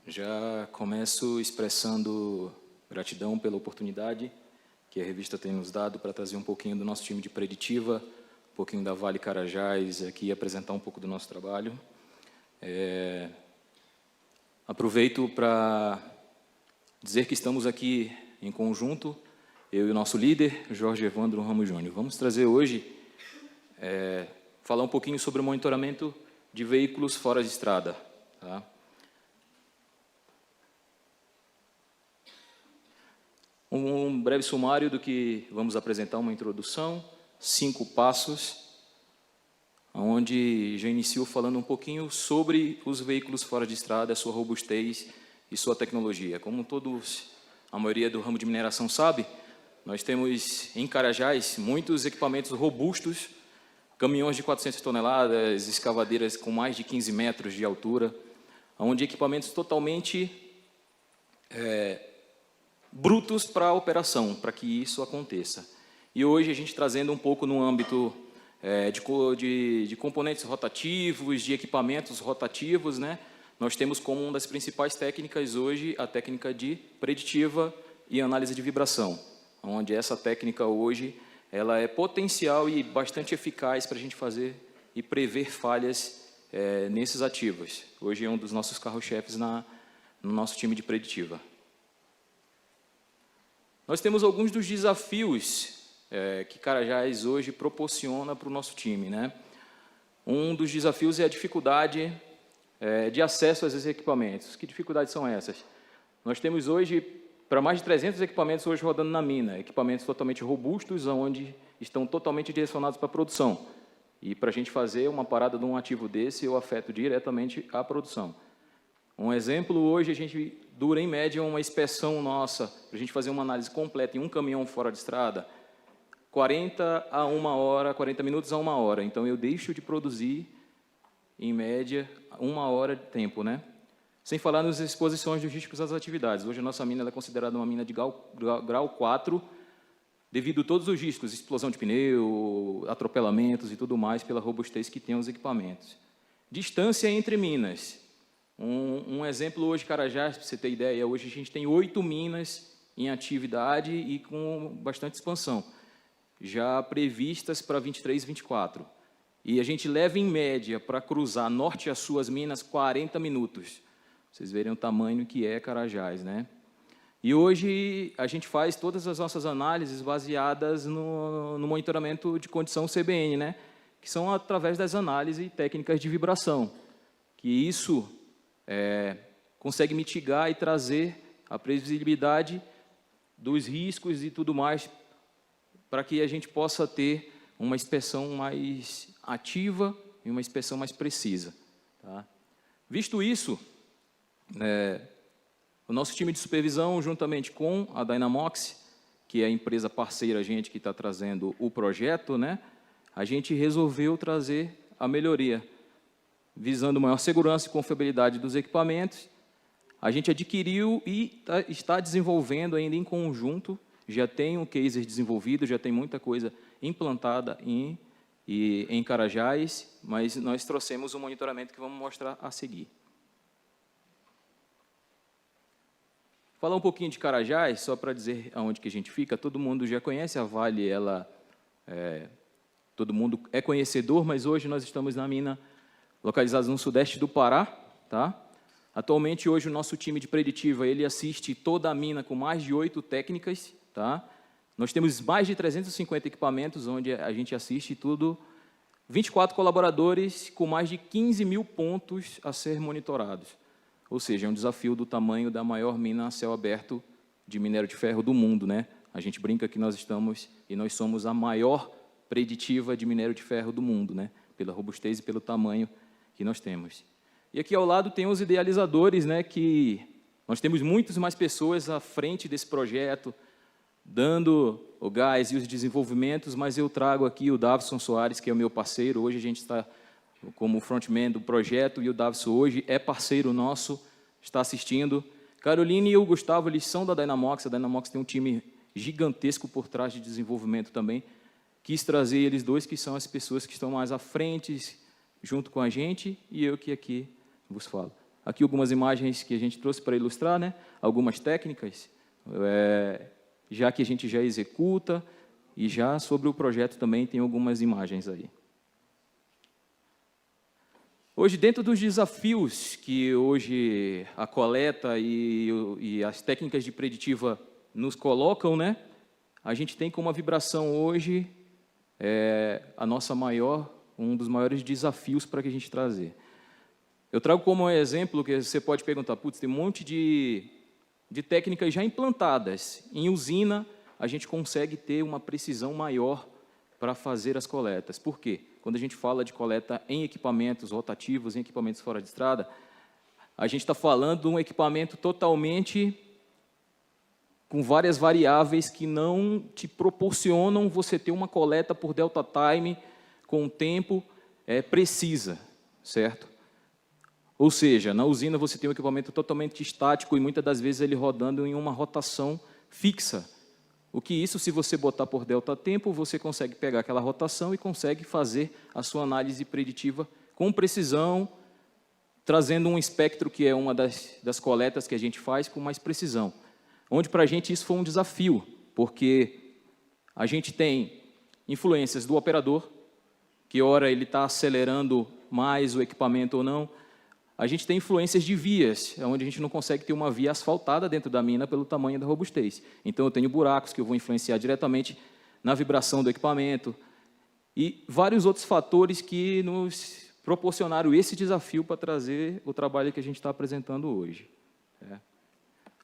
Já começo expressando gratidão pela oportunidade que a revista tem nos dado para trazer um pouquinho do nosso time de preditiva, um pouquinho da Vale Carajás aqui e apresentar um pouco do nosso trabalho. Aproveito para dizer que estamos aqui em conjunto, eu e o nosso líder, Jorge Evandro Ramos Júnior. Vamos trazer hoje, falar um pouquinho sobre o monitoramento de veículos fora de estrada. Tá? Um breve sumário do que vamos apresentar, uma introdução, 5 passos, onde já inicio falando um pouquinho sobre os veículos fora de estrada, sua robustez e sua tecnologia. Como todos, a maioria do ramo de mineração sabe, nós temos em Carajás muitos equipamentos robustos, caminhões de 400 toneladas, escavadeiras com mais de 15 metros de altura, onde equipamentos totalmente brutos para a operação, para que isso aconteça. E hoje a gente trazendo um pouco no âmbito de componentes rotativos, de equipamentos rotativos, né? Nós temos como uma das principais técnicas hoje a técnica de preditiva e análise de vibração, onde essa técnica hoje ela é potencial e bastante eficaz para a gente fazer e prever falhas nesses ativos. Hoje é um dos nossos carro-chefes no nosso time de preditiva. Nós temos alguns dos desafios que Carajás hoje proporciona para o nosso time, né? Um dos desafios é a dificuldade de acesso a esses equipamentos. Que dificuldades são essas? Nós temos hoje, para mais de 300 equipamentos hoje rodando na mina, equipamentos totalmente robustos, onde estão totalmente direcionados para a produção. E para a gente fazer uma parada de um ativo desse, eu afeto diretamente a produção. Um exemplo, hoje a gente dura em média uma inspeção nossa, para a gente fazer uma análise completa em um caminhão fora de estrada, 40 a 1 hora, 40 minutos a 1 hora. Então eu deixo de produzir, em média, 1 hora de tempo, né? Sem falar nas exposições dos riscos das atividades. Hoje a nossa mina é considerada uma mina de grau 4, devido a todos os riscos, explosão de pneu, atropelamentos e tudo mais, pela robustez que tem os equipamentos. Distância entre minas. Um exemplo hoje, Carajás, para você ter ideia, hoje a gente tem 8 minas em atividade e com bastante expansão, já previstas para 23 e 24. E a gente leva, em média, para cruzar norte a sul as minas, 40 minutos. Vocês verem o tamanho que é Carajás, né? E hoje a gente faz todas as nossas análises baseadas no monitoramento de condição CBN, né? Que são através das análises técnicas de vibração, que isso consegue mitigar e trazer a previsibilidade dos riscos e tudo mais, para que a gente possa ter uma inspeção mais ativa e uma inspeção mais precisa. Tá? Visto isso, o nosso time de supervisão, juntamente com a Dynamox, que é a empresa parceira que está trazendo o projeto, né, a gente resolveu trazer a melhoria, visando maior segurança e confiabilidade dos equipamentos. A gente adquiriu e está desenvolvendo ainda em conjunto, já tem um case desenvolvido, já tem muita coisa implantada em Carajás, mas nós trouxemos um monitoramento que vamos mostrar a seguir. Falar um pouquinho de Carajás, só para dizer aonde que a gente fica. Todo mundo já conhece a Vale, todo mundo é conhecedor, mas hoje nós estamos na mina localizados no sudeste do Pará, tá? Atualmente, hoje, o nosso time de preditiva, ele assiste toda a mina com mais de 8 técnicas, tá? Nós temos mais de 350 equipamentos, onde a gente assiste tudo, 24 colaboradores com mais de 15 mil pontos a ser monitorados. Ou seja, é um desafio do tamanho da maior mina a céu aberto de minério de ferro do mundo, né? A gente brinca que nós somos a maior preditiva de minério de ferro do mundo, né? Pela robustez e pelo tamanho que nós temos. E aqui ao lado tem os idealizadores, né, que nós temos muitas mais pessoas à frente desse projeto, dando o gás e os desenvolvimentos, mas eu trago aqui o Davison Soares, que é o meu parceiro. Hoje a gente está como frontman do projeto, e o Davison hoje é parceiro nosso, está assistindo. Caroline e o Gustavo, eles são da Dynamox. A Dynamox tem um time gigantesco por trás de desenvolvimento também. Quis trazer eles dois, que são as pessoas que estão mais à frente, junto com a gente, e eu que aqui vos falo. Aqui algumas imagens que a gente trouxe para ilustrar, né? Algumas técnicas, já que a gente já executa, e já sobre o projeto também tem algumas imagens aí. Hoje, dentro dos desafios que hoje a coleta e as técnicas de preditiva nos colocam, né? A gente tem como a vibração hoje um dos maiores desafios para que a gente trazer. Eu trago como exemplo que você pode perguntar, putz, tem um monte de técnicas já implantadas. Em usina, a gente consegue ter uma precisão maior para fazer as coletas. Por quê? Quando a gente fala de coleta em equipamentos rotativos, em equipamentos fora de estrada, a gente está falando de um equipamento totalmente com várias variáveis que não te proporcionam você ter uma coleta por delta time com tempo precisa, certo? Ou seja, na usina você tem um equipamento totalmente estático e muitas das vezes ele rodando em uma rotação fixa. O que isso, se você botar por delta tempo, você consegue pegar aquela rotação e consegue fazer a sua análise preditiva com precisão, trazendo um espectro que é uma das coletas que a gente faz com mais precisão. Onde para a gente isso foi um desafio, porque a gente tem influências do operador, que ora ele está acelerando mais o equipamento ou não. A gente tem influências de vias, onde a gente não consegue ter uma via asfaltada dentro da mina pelo tamanho da robustez. Então, eu tenho buracos que eu vou influenciar diretamente na vibração do equipamento e vários outros fatores que nos proporcionaram esse desafio para trazer o trabalho que a gente está apresentando hoje.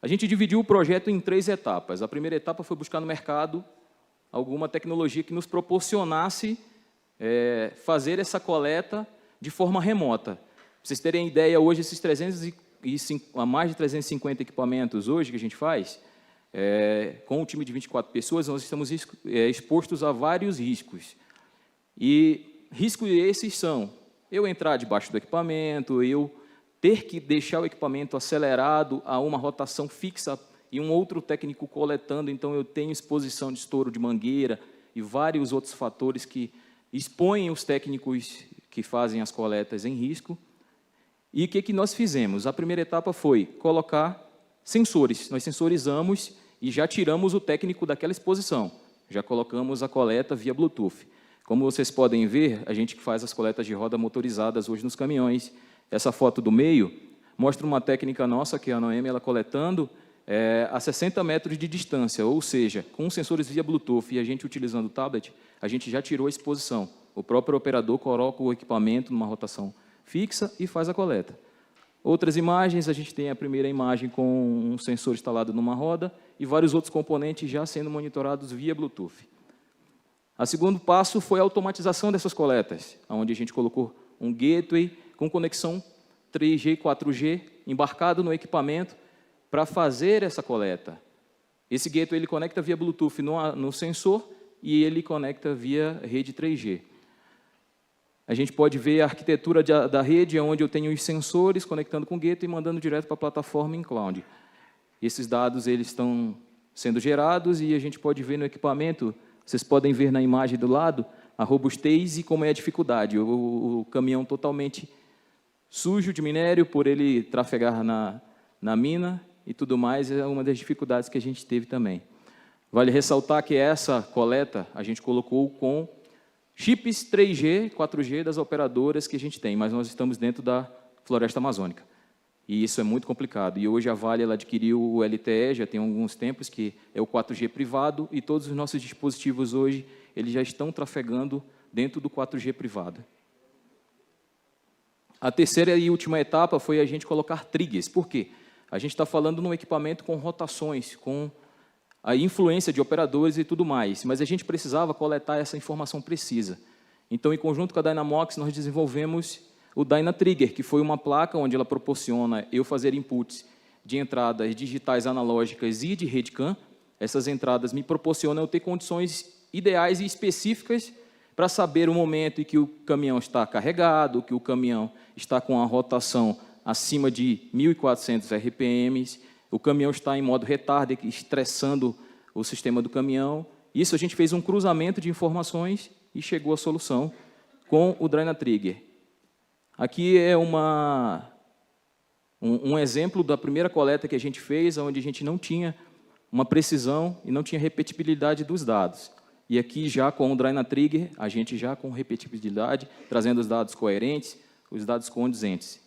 A gente dividiu o projeto em 3 etapas. A primeira etapa foi buscar no mercado alguma tecnologia que nos proporcionasse fazer essa coleta de forma remota. Para vocês terem ideia, hoje esses mais de 350 equipamentos hoje que a gente faz, com um time de 24 pessoas, nós estamos expostos a vários riscos. E riscos esses são eu entrar debaixo do equipamento, eu ter que deixar o equipamento acelerado a uma rotação fixa e um outro técnico coletando, então eu tenho exposição de estouro de mangueira e vários outros fatores que expõem os técnicos que fazem as coletas em risco. E o que nós fizemos? A primeira etapa foi colocar sensores. Nós sensorizamos e já tiramos o técnico daquela exposição. Já colocamos a coleta via Bluetooth. Como vocês podem ver, a gente faz as coletas de roda motorizadas hoje nos caminhões. Essa foto do meio mostra uma técnica nossa, que é a Noemi, ela coletando a 60 metros de distância, ou seja, com sensores via Bluetooth e a gente utilizando o tablet, a gente já tirou a exposição. O próprio operador coloca o equipamento numa rotação fixa e faz a coleta. Outras imagens, a gente tem a primeira imagem com um sensor instalado numa roda e vários outros componentes já sendo monitorados via Bluetooth. O segundo passo foi a automatização dessas coletas, onde a gente colocou um gateway com conexão 3G e 4G embarcado no equipamento para fazer essa coleta. Esse gateway ele conecta via Bluetooth no sensor e ele conecta via rede 3G. A gente pode ver a arquitetura da rede, onde eu tenho os sensores conectando com o gateway e mandando direto para a plataforma em cloud. Esses dados eles estão sendo gerados e a gente pode ver no equipamento, vocês podem ver na imagem do lado, a robustez e como é a dificuldade. O caminhão totalmente sujo de minério, por ele trafegar na mina e tudo mais, é uma das dificuldades que a gente teve também. Vale ressaltar que essa coleta a gente colocou com chips 3G, 4G das operadoras que a gente tem, mas nós estamos dentro da floresta amazônica. E isso é muito complicado. E hoje a Vale ela adquiriu o LTE, já tem alguns tempos, que é o 4G privado, e todos os nossos dispositivos hoje eles já estão trafegando dentro do 4G privado. A terceira e última etapa foi a gente colocar triggers. Por quê? A gente está falando num equipamento com rotações, com a influência de operadores e tudo mais, mas a gente precisava coletar essa informação precisa. Então, em conjunto com a Dynamox, nós desenvolvemos o Dynatrigger, que foi uma placa onde ela proporciona eu fazer inputs de entradas digitais analógicas e de RedCam. Essas entradas me proporcionam eu ter condições ideais e específicas para saber o momento em que o caminhão está carregado, que o caminhão está com a rotação acima de 1.400 RPMs, o caminhão está em modo retardo, estressando o sistema do caminhão. Isso a gente fez um cruzamento de informações e chegou à solução com o Dynatrigger. Aqui é uma Um exemplo da primeira coleta que a gente fez, onde a gente não tinha uma precisão e não tinha repetibilidade dos dados. E aqui, já com o Dynatrigger, a gente já com repetibilidade, trazendo os dados coerentes, os dados condizentes.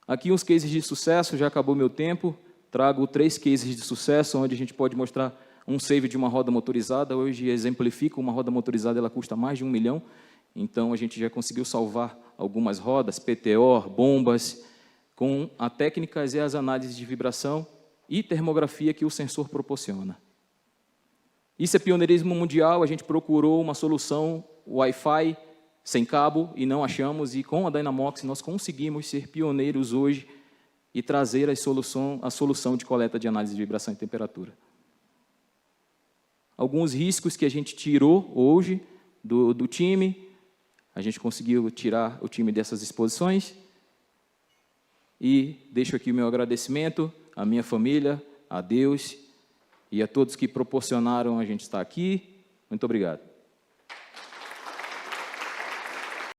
Aqui uns cases de sucesso, já acabou meu tempo. Trago 3 cases de sucesso, onde a gente pode mostrar um save de uma roda motorizada. Hoje exemplifico, uma roda motorizada ela custa mais de R$1 milhão. Então, a gente já conseguiu salvar algumas rodas, PTO, bombas, com as técnicas e as análises de vibração e termografia que o sensor proporciona. Isso é pioneirismo mundial. A gente procurou uma solução Wi-Fi sem cabo e não achamos, e com a Dynamox nós conseguimos ser pioneiros hoje e trazer a solução de coleta de análise de vibração e temperatura. Alguns riscos que a gente tirou hoje do time, a gente conseguiu tirar o time dessas exposições, e deixo aqui o meu agradecimento à minha família, a Deus e a todos que proporcionaram a gente estar aqui. Muito obrigado.